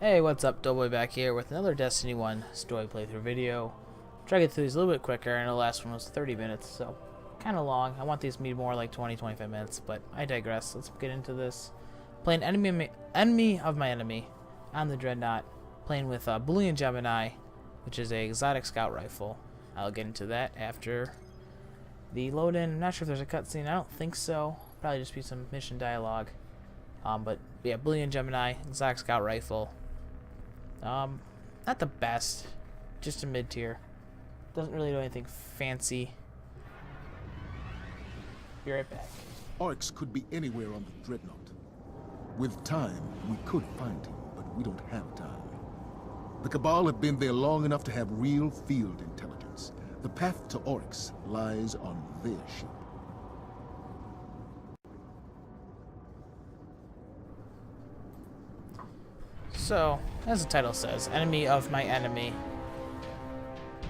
Hey, what's up? Doughboy back here with another Destiny 1 story playthrough video. Try to get through these a little bit quicker, and the last one was 30 minutes, so kind of long. I want these to be more like 20-25 minutes, but I digress. Let's get into this. Playing enemy of my enemy on the Dreadnought. Playing with Boolean Gemini, which is a exotic scout rifle. I'll get into that after the load-in. I'm not sure if there's a cutscene. I don't think so. Probably just be some mission dialogue. But yeah, Boolean Gemini, exotic scout rifle. Not the best, just a mid-tier. Doesn't really do anything fancy. Be right back. Oryx could be anywhere on the Dreadnought. With time, we could find him, but we don't have time. The Cabal have been there long enough to have real field intelligence. The path to Oryx lies on their ship. So, as the title says, enemy of my enemy,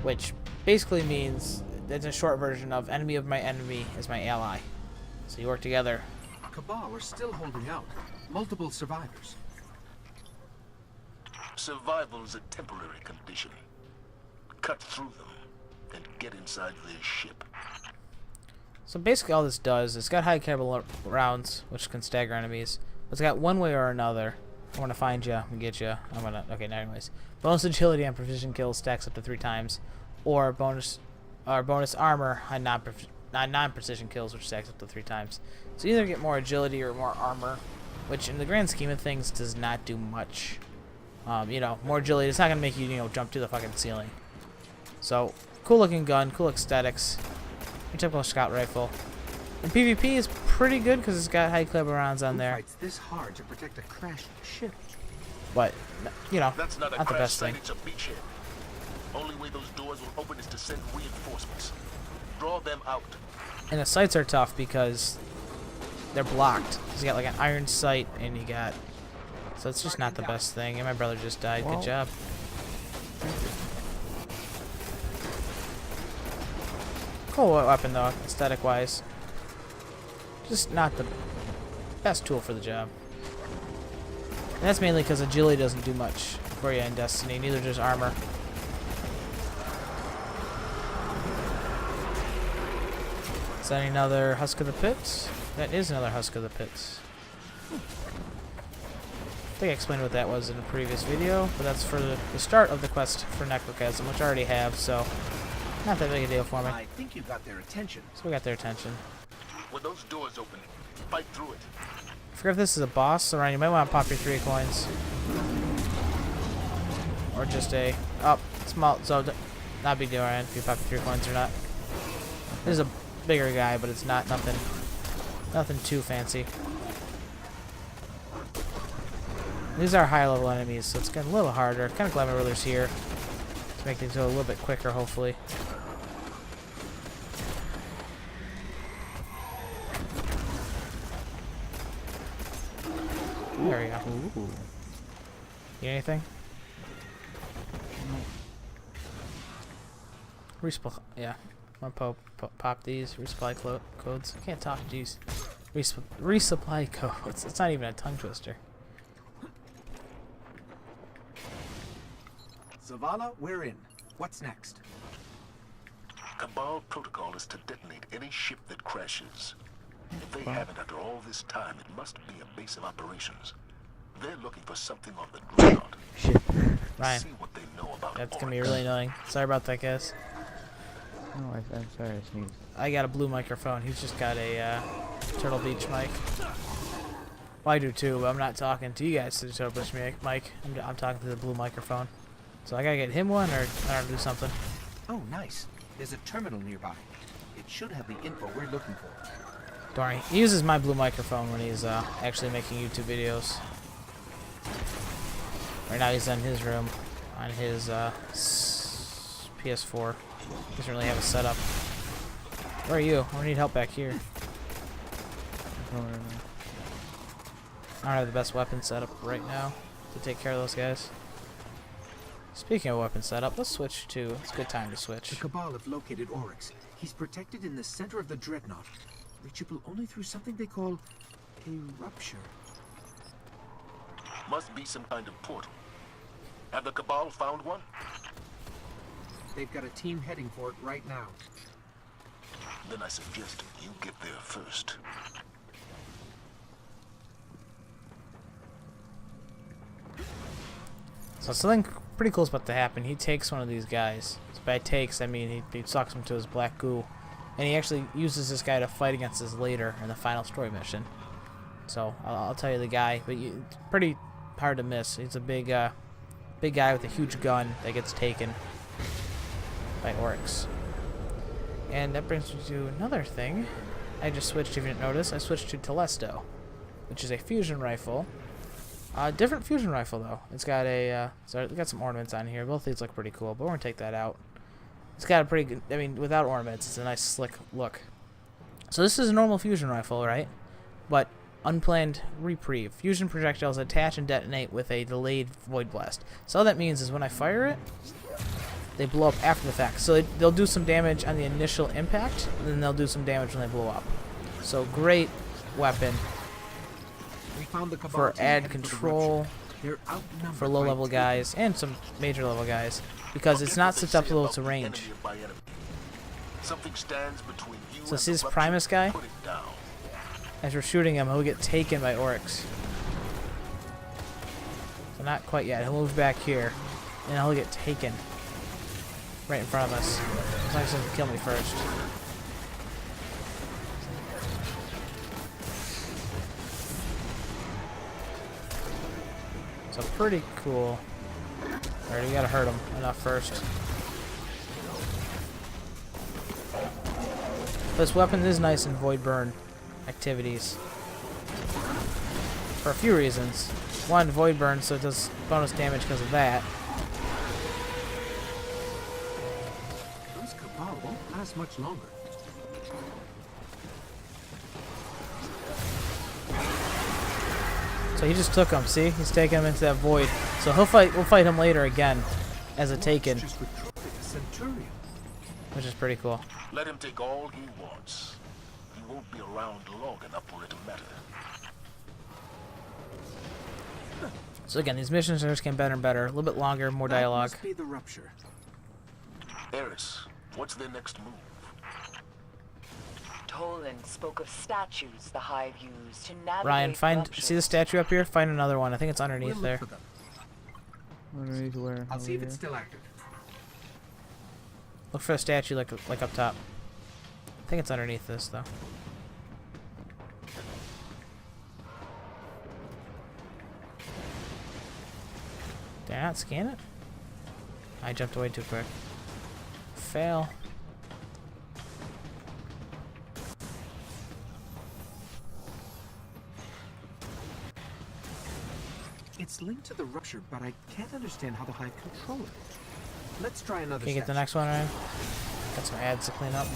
which basically means it's a short version of enemy of my enemy is my ally. So you work together. Cabal are still holding out. Multiple survivors. Survival is a temporary condition. Cut through them and get inside their ship. So basically all this does, it's got high caliber rounds, which can stagger enemies. It's got one way or another. I want to find you and get you. Okay, no, anyways. Bonus agility on precision kills stacks up to 3 times, or bonus armor on non-precision kills, which stacks up to 3 times. So you either get more agility or more armor, which in the grand scheme of things does not do much. You know, more agility. It's not gonna make you, jump to the fucking ceiling. So cool looking gun, cool aesthetics. Your typical scout rifle. And PvP is pretty good because it's got high caliber rounds on there. Fights this hard to protect a crashed ship. But That's not the best thing. It's a beachhead. Only way those doors will open is to send reinforcements. Draw them out. And the sights are tough because they're blocked. You got like an iron sight, and you got, so it's just not the best thing. And my brother just died. Good job. Cool weapon though, aesthetic wise. Just not the best tool for the job. And that's mainly because agility doesn't do much for you in Destiny, neither does armor. Is that another Husk of the Pits? That is another Husk of the Pits. I think I explained what that was in a previous video, but that's for the start of the quest for Necrochasm, which I already have, so not that big a deal for me. I think you got their attention. So we got their attention. When those doors open, fight through it. I forget if this is a boss, so Ryan, you might want to pop your 3 coins. Or just a... Oh, small... So, not a big deal, Ryan, if you pop your 3 coins or not. This is a bigger guy, but it's not nothing too fancy. These are high-level enemies, so it's getting a little harder. Kind of glad my ruler's here to make things go a little bit quicker, hopefully. There we go. Ooh. Need anything? Resupply. Yeah. I'm gonna pop these resupply codes. I can't talk. Jeez. Resupply codes. It's not even a tongue twister. Zavala, we're in. What's next? Cabal protocol is to detonate any ship that crashes. If they haven't after all this time, it must be a base of operations. They're looking for something on the Dreadnought. Shit. Ryan. See what they know about That's gonna be Oryx. really annoying. Sorry about that, guys. No, I'm sorry, I sneezed. I got a blue microphone. He's just got a Turtle Beach mic. Well, I do too, but I'm not talking to you guys to the Turtle Beach mic. I'm talking to the blue microphone. So I gotta get him one, or I don't do something. Oh, nice. There's a terminal nearby. It should have the info we're looking for. Don't worry. He uses my blue microphone when he's actually making YouTube videos. Right now he's in his room on his PS4. He doesn't really have a setup. Where are you? I need help back here. I don't have the best weapon setup right now to take care of those guys. Speaking of weapon setup, let's switch to... It's a good time to switch. The Cabal have located Oryx. He's protected in the center of the Dreadnought, reachable only through something they call a rupture. Must be some kind of portal. Have the Cabal found one? They've got a team heading for it right now. Then I suggest you get there first. So something pretty cool is about to happen. He takes one of these guys. So by takes, I mean he sucks him to his black goo. And he actually uses this guy to fight against us later in the final story mission. So I'll tell you the guy, but it's pretty hard to miss. He's a big guy with a huge gun that gets taken by Oryx. And that brings me to another thing. I just switched, if you didn't notice, I switched to Telesto, which is a fusion rifle. Different fusion rifle though. It's got a so it's got some ornaments on here. Both these look pretty cool, but we're gonna take that out. It's got a pretty good, I mean, without ornaments, it's a nice slick look. So this is a normal fusion rifle, right? But unplanned reprieve. Fusion projectiles attach and detonate with a delayed void blast. So all that means is when I fire it, they blow up after the fact. So they'll do some damage on the initial impact, and then they'll do some damage when they blow up. So great weapon We found the Cabal for team add heading for the control rupture. They're outnumbered for by low-level 2. guys and some major-level guys, because it's not susceptible to range. Something stands between you So and see the this rupture. Primus guy? Put it down. As we're shooting him, he'll get taken by Oryx. So not quite yet. He'll move back here, and he'll get taken right in front of us. As long as he doesn't kill me first. So pretty cool. Alright, we gotta hurt him enough first. This weapon is nice in void burn activities for a few reasons. One, void burn, so it does bonus damage because of that. Those Cabal won't last much longer. So he just took him. See, he's taking him into that void. So he'll fight. We'll fight him later again as a taken, Just recruited a Centurion. which is pretty cool. Let him take all he wants. He won't be around long enough for it to matter. So again, these missions are just getting better and better. A little bit longer, more That dialogue. must be the rupture. Eris, what's their next move? Toland spoke of statues the Hive used to navigate Ryan, see the ruptures. statue up here? Find another one. I think it's underneath We'll there. look for them. Underneath where? I'll see if Over it's here? still active. Look for a statue like up top. I think it's underneath this though. Did I not scan it? I jumped away too quick. Fail. It's linked to the rupture, but I can't understand how the Hive control it. Let's try another Can you get the statue. next one, Ryan? Got some ads to clean up.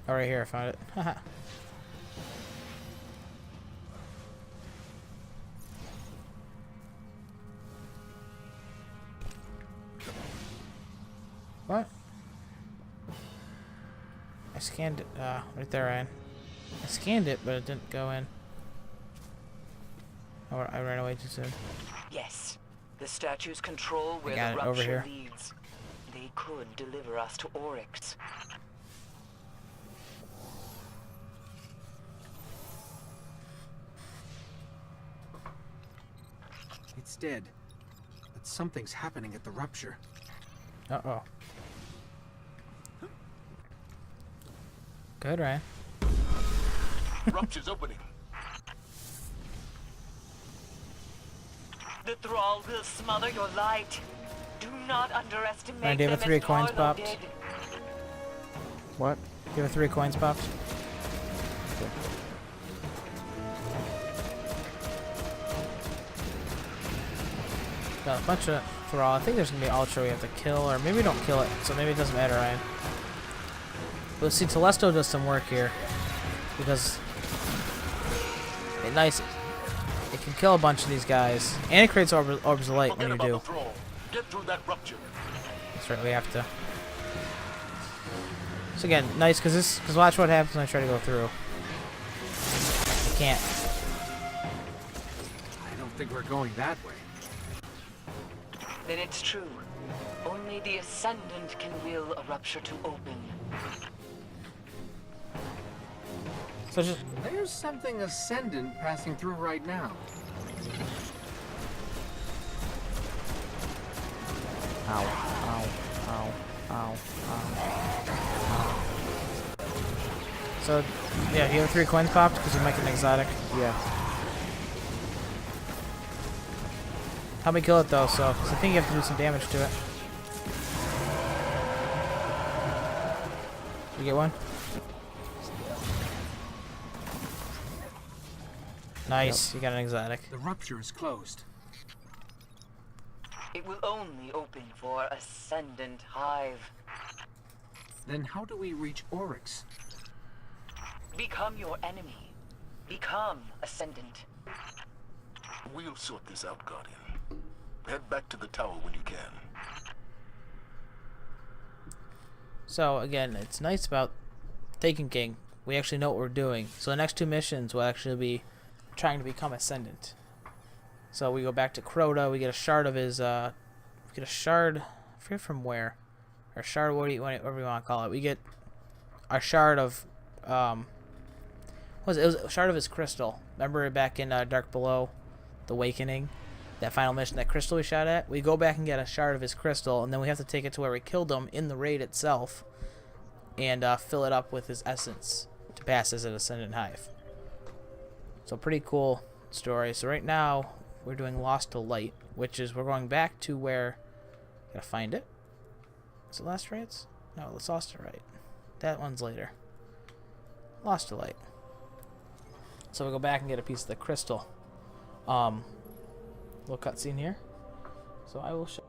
Oh, right here, I found it. Haha. What? I scanned it. Right there, Ryan. I scanned it, but it didn't go in. Oh, I ran away too soon. Yes, the statues control where got the it, over rupture here. leads. They could deliver us to Oryx. It's dead. But something's happening at the rupture. Uh-oh. Good, Ryan. Rupture's opening. The Thrall will smother your light. Do not underestimate Ryan, do you have them a 3 as coins Arlo popped? did. What? Give it 3 coins popped. Got a bunch of Thrall. I think there's gonna be Ultra we have to kill, or maybe we don't kill it, so maybe it doesn't matter, Ryan. But see, Telesto does some work here because it can kill a bunch of these guys, and it creates orbs of light when Forget you about do. the thrall. Get through that rupture. That's right, we have to. So again, nice because watch what happens when I try to go through. I can't. I don't think we're going that way. Then it's true. Only the Ascendant can will a rupture to open. So just There's something Ascendant passing through right now. Ow, ow, ow, ow, ow. so yeah, you have 3 coins popped because you make an exotic. Yes. Help me kill it though, so 'cause I think you have to do some damage to it. You get one? Nice, you got an exotic. The rupture is closed. It will only open for Ascendant Hive. Then how do we reach Oryx? Become your enemy. Become Ascendant. We'll sort this out, Guardian. Head back to the tower when you can. So again, it's nice about Taken King. We actually know what we're doing. So the next 2 missions will actually be trying to become Ascendant. So we go back to Crota. We get a shard of his. We get a shard. I forget from where. Or shard. Whatever you want to call it. We get a shard of. What was it? It was a shard of his crystal. Remember back in Dark Below, the Awakening, that final mission, that crystal we shot at. We go back and get a shard of his crystal, and then we have to take it to where we killed him in the raid itself, and fill it up with his essence to pass as an Ascendant Hive. So pretty cool story. So right now we're doing Lost to Light, which is we're going back to where. Gotta find it. Is it Last Rites? No, it's Lost to Light. That one's later. Lost to Light. So we go back and get a piece of the crystal. Little cutscene here. So I will show.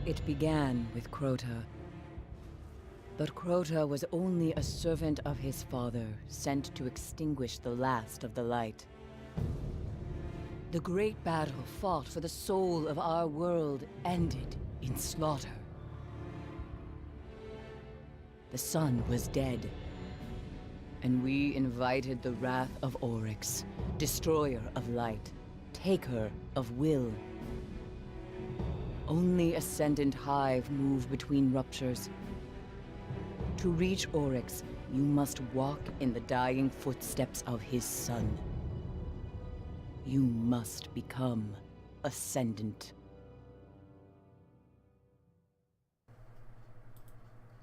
It began with Crota. But Crota was only a servant of his father, sent to extinguish the last of the light. The great battle fought for the soul of our world ended in slaughter. The sun was dead, and we invited the wrath of Oryx, destroyer of light, taker of will. Only Ascendant Hive move between ruptures. To reach Oryx, you must walk in the dying footsteps of his son. You must become Ascendant.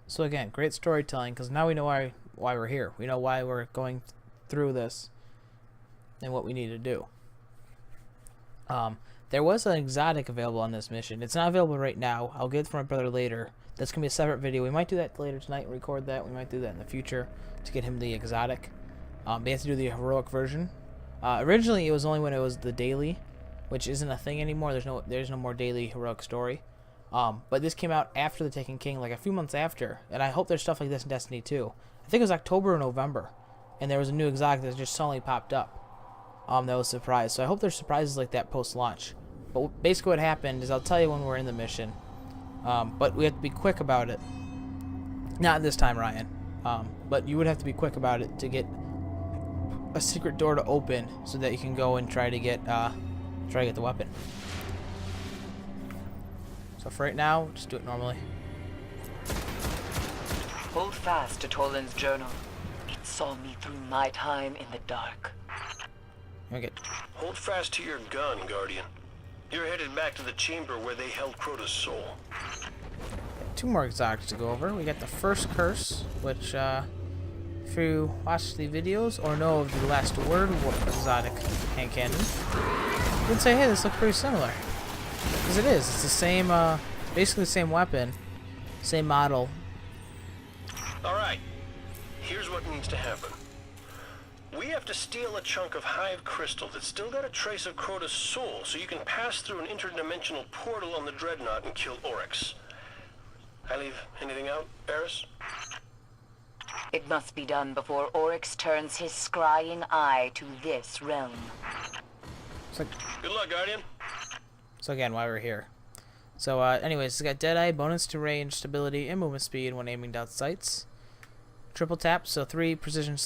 So again, great storytelling, because now we know why we're here. We know why we're going through this and what we need to do. There was an exotic available on this mission. It's not available right now. I'll get it from my brother later. That's going to be a separate video. We might do that later tonight and record that. We might do that in the future to get him the exotic. We have to do the heroic version. Originally, it was only when it was the daily, which isn't a thing anymore. There's no more daily heroic story. But this came out after the Taken King, like a few months after. And I hope there's stuff like this in Destiny 2. I think it was October or November. And there was a new exotic that just suddenly popped up. That was a surprise. So I hope there's surprises like that post-launch. But basically what happened is I'll tell you when we're in the mission. But we have to be quick about it. Not this time, Ryan. But you would have to be quick about it to get a secret door to open so that you can go and try to get the weapon. So for right now, just do it normally. Hold fast to Toland's journal. It saw me through my time in the dark. Okay. Hold fast to your gun, Guardian. You're headed back to the chamber where they held Crota's soul. 2 more exotics to go over. We got the first curse, which if you watch the videos or know of the Last Word exotic hand cannon, you would say, hey, this looks pretty similar. Because it is. It's the same, basically the same weapon, same model. Alright, here's what needs to happen. We have to steal a chunk of Hive crystal that's still got a trace of Crota's soul, so you can pass through an interdimensional portal on the Dreadnought and kill Oryx. I leave anything out, Eris? It must be done before Oryx turns his scrying eye to this realm. So, Good luck, Guardian. so again, why we're here. So, anyways, it's got Deadeye, bonus to range, stability, and movement speed when aiming down sights. Triple tap, so 3 precision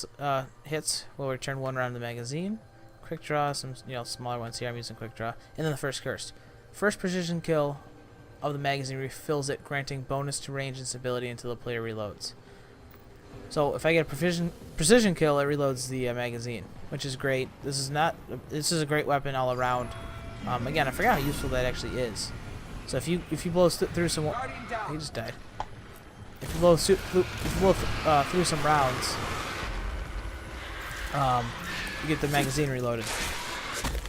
hits will return 1 round of the magazine. Quick draw, some smaller ones here. I'm using quick draw, and then the first curse. First precision kill of the magazine refills it, granting bonus to range and stability until the player reloads. So if I get a precision kill, it reloads the magazine, which is great. This is a great weapon all around. Again, I forgot how useful that actually is. So if you blow through some, he just died. If you blow through some rounds, you get the magazine reloaded.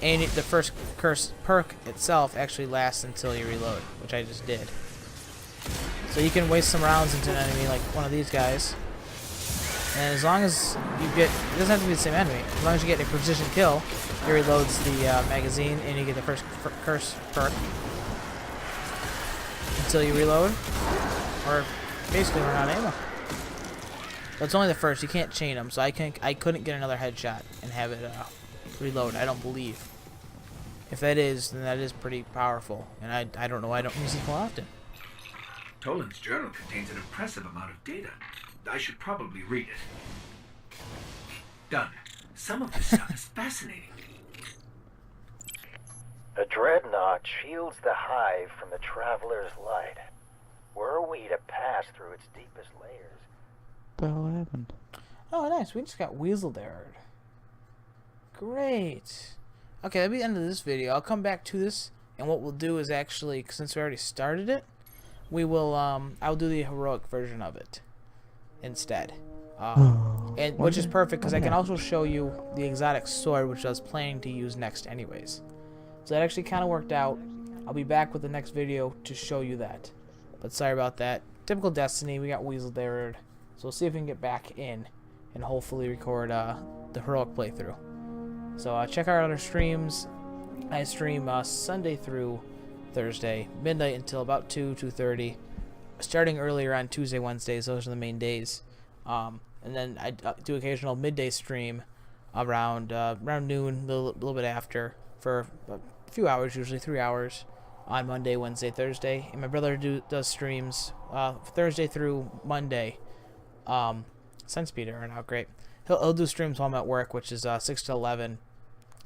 And the first curse perk itself actually lasts until you reload, which I just did. So you can waste some rounds into an enemy like one of these guys. And as long as you get, it doesn't have to be the same enemy, as long as you get a precision kill, it reloads the magazine and you get the first curse perk until you reload, or basically run out of ammo. But it's only the first, you can't chain them, so I couldn't get another headshot and have it reload, I don't believe. If that is, then that is pretty powerful, and I don't know why I don't use it more often. Toland's journal contains an impressive amount of data. I should probably read it. Done. Some of this stuff is fascinating. The Dreadnought shields the Hive from the Traveler's light. Were we to pass through its deepest layers... What the hell happened? Oh, nice. We just got weaseled there. Great. Okay, that'll be the end of this video. I'll come back to this, and what we'll do is actually, since we already started it, we will, I'll do the heroic version of it instead. And which is perfect, because I can also show you the exotic sword, which I was planning to use next anyways. So that actually kind of worked out. I'll be back with the next video to show you that. But sorry about that. Typical Destiny, we got weaseled there. So we'll see if we can get back in and hopefully record the heroic playthrough. So check out our other streams. I stream Sunday through Thursday, midnight until about 2:30. Starting earlier on Tuesday, Wednesdays. Those are the main days. And then I do occasional midday stream around noon, a little bit after, for a few hours, usually 3 hours, on Monday, Wednesday, Thursday. And my brother does streams Thursday through Monday. Sunspeeder are now great. He'll do streams while I'm at work, which is 6 to 11.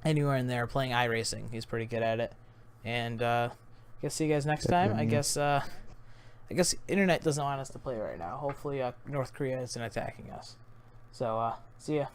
Anywhere in there, playing iRacing. He's pretty good at it. And I guess see you guys next time. I guess internet doesn't want us to play right now. Hopefully North Korea isn't attacking us. So see ya.